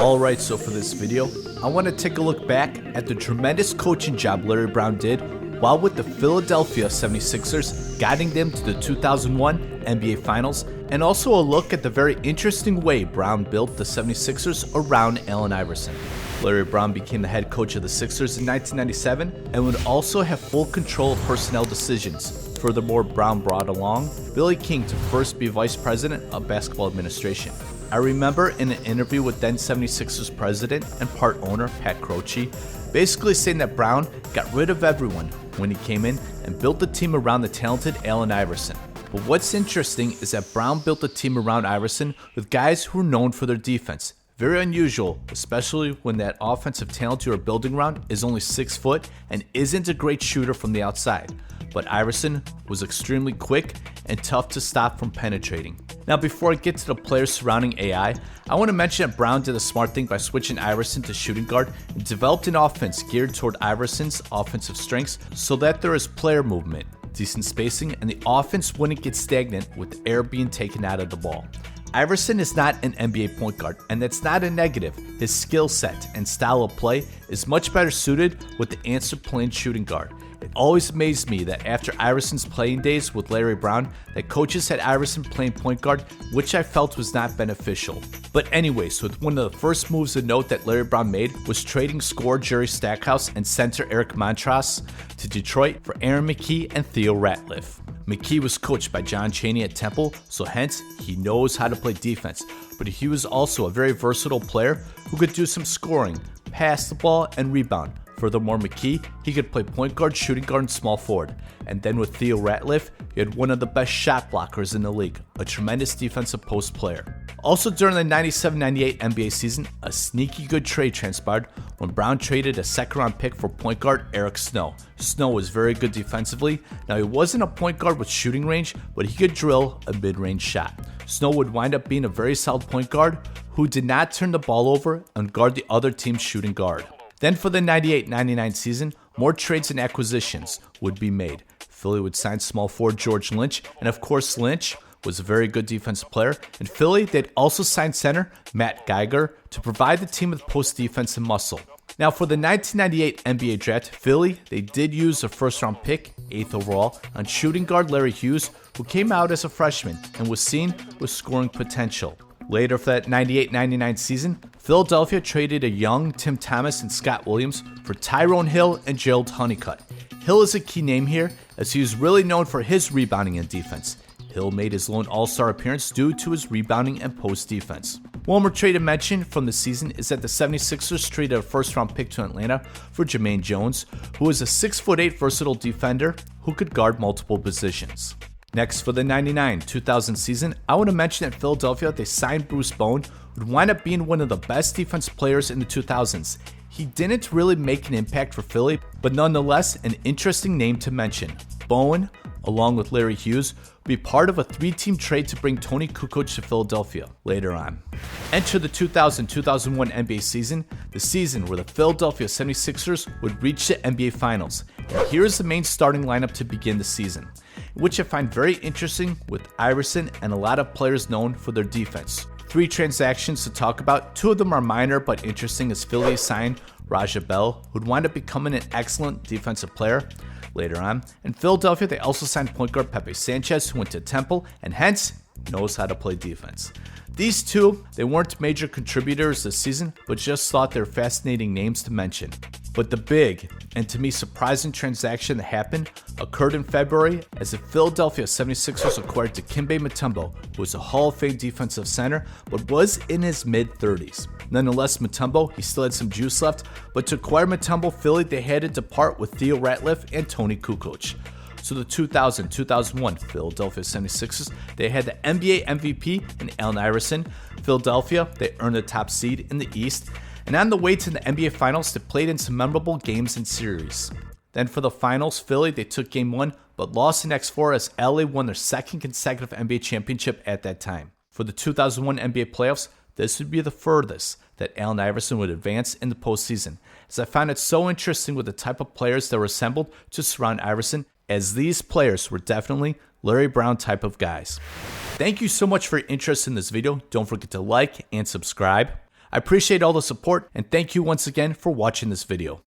Alright, so for this video, I want to take a look back at the tremendous coaching job Larry Brown did while with the Philadelphia 76ers, guiding them to the 2001 NBA Finals, and also a look at the very interesting way Brown built the 76ers around Allen Iverson. Larry Brown became the head coach of the Sixers in 1997 and would also have full control of personnel decisions. Furthermore, Brown brought along Billy King to first be vice president of basketball administration. I remember in an interview with then 76ers president and part owner Pat Croce basically saying that Brown got rid of everyone when he came in and built the team around the talented Allen Iverson. But what's interesting is that Brown built the team around Iverson with guys who were known for their defense. Very unusual, especially when that offensive talent you are building around is only 6 foot and isn't a great shooter from the outside. But Iverson was extremely quick and tough to stop from penetrating. Now before I get to the players surrounding AI, I want to mention that Brown did a smart thing by switching Iverson to shooting guard and developed an offense geared toward Iverson's offensive strengths so that there is player movement, decent spacing, and the offense wouldn't get stagnant with air being taken out of the ball. Iverson is not an NBA point guard, and that's not a negative. His skill set and style of play is much better suited with the answer playing shooting guard. It always amazed me that after Iverson's playing days with Larry Brown, that coaches had Iverson playing point guard, which I felt was not beneficial. But anyways, with one of the first moves of note that Larry Brown made was trading scorer Jerry Stackhouse and center Eric Montross to Detroit for Aaron McKie and Theo Ratliff. McKie was coached by John Chaney at Temple, so hence he knows how to play defense, but he was also a very versatile player who could do some scoring, pass the ball, and rebound. Furthermore, McKie, he could play point guard, shooting guard, and small forward. And then with Theo Ratliff, he had one of the best shot blockers in the league, a tremendous defensive post player. Also during the 97-98 NBA season, a sneaky good trade transpired when Brown traded a second-round pick for point guard Eric Snow. Snow was very good defensively. Now he wasn't a point guard with shooting range, but he could drill a mid-range shot. Snow would wind up being a very solid point guard who did not turn the ball over and guard the other team's shooting guard. Then for the 98-99 season, more trades and acquisitions would be made. Philly would sign small forward George Lynch, and of course Lynch was a very good defensive player. In Philly, they'd also sign center Matt Geiger to provide the team with post defense and muscle. Now for the 1998 NBA draft, Philly, they did use a first-round pick, 8th overall, on shooting guard Larry Hughes, who came out as a freshman and was seen with scoring potential. Later for that 98-99 season, Philadelphia traded a young Tim Thomas and Scott Williams for Tyrone Hill and Gerald Honeycutt. Hill is a key name here as he was really known for his rebounding and defense. Hill made his lone All-Star appearance due to his rebounding and post defense. One more trade to mention from the season is that the 76ers traded a first-round pick to Atlanta for Jermaine Jones, who is a 6'8" versatile defender who could guard multiple positions. Next, for the 99-2000 season, I want to mention that Philadelphia, they signed Bruce Bowen, who would wind up being one of the best defensive players in the 2000s. He didn't really make an impact for Philly, but nonetheless, an interesting name to mention. Bowen, along with Larry Hughes, would be part of a 3-team trade to bring Tony Kukoc to Philadelphia later on. Enter the 2000-2001 NBA season, the season where the Philadelphia 76ers would reach the NBA Finals. And here's the main starting lineup to begin the season, which I find very interesting with Iverson and a lot of players known for their defense. 3 transactions to talk about. 2 of them are minor but interesting as Philly signed Raja Bell, who'd wind up becoming an excellent defensive player later on. In Philadelphia, they also signed point guard Pepe Sanchez, who went to Temple and hence knows how to play defense. These 2, they weren't major contributors this season, but just thought they were fascinating names to mention. But the big, and to me surprising transaction that happened occurred in February as the Philadelphia 76ers acquired Dikembe Mutombo, who was a Hall of Fame defensive center, but was in his mid-30s. Nonetheless, Mutombo, he still had some juice left, but to acquire Mutombo, Philly, they had to depart with Theo Ratliff and Tony Kukoc. So the 2000-2001 Philadelphia 76ers, they had the NBA MVP in Allen Iverson. Philadelphia, they earned the top seed in the East. And on the way to the NBA Finals, they played in some memorable games and series. Then for the Finals, Philly, they took Game 1, but lost in X4 as LA won their second consecutive NBA championship at that time. For the 2001 NBA playoffs, this would be the furthest that Allen Iverson would advance in the postseason, as I found it so interesting with the type of players that were assembled to surround Iverson, as these players were definitely Larry Brown type of guys. Thank you so much for your interest in this video. Don't forget to like and subscribe. I appreciate all the support and thank you once again for watching this video.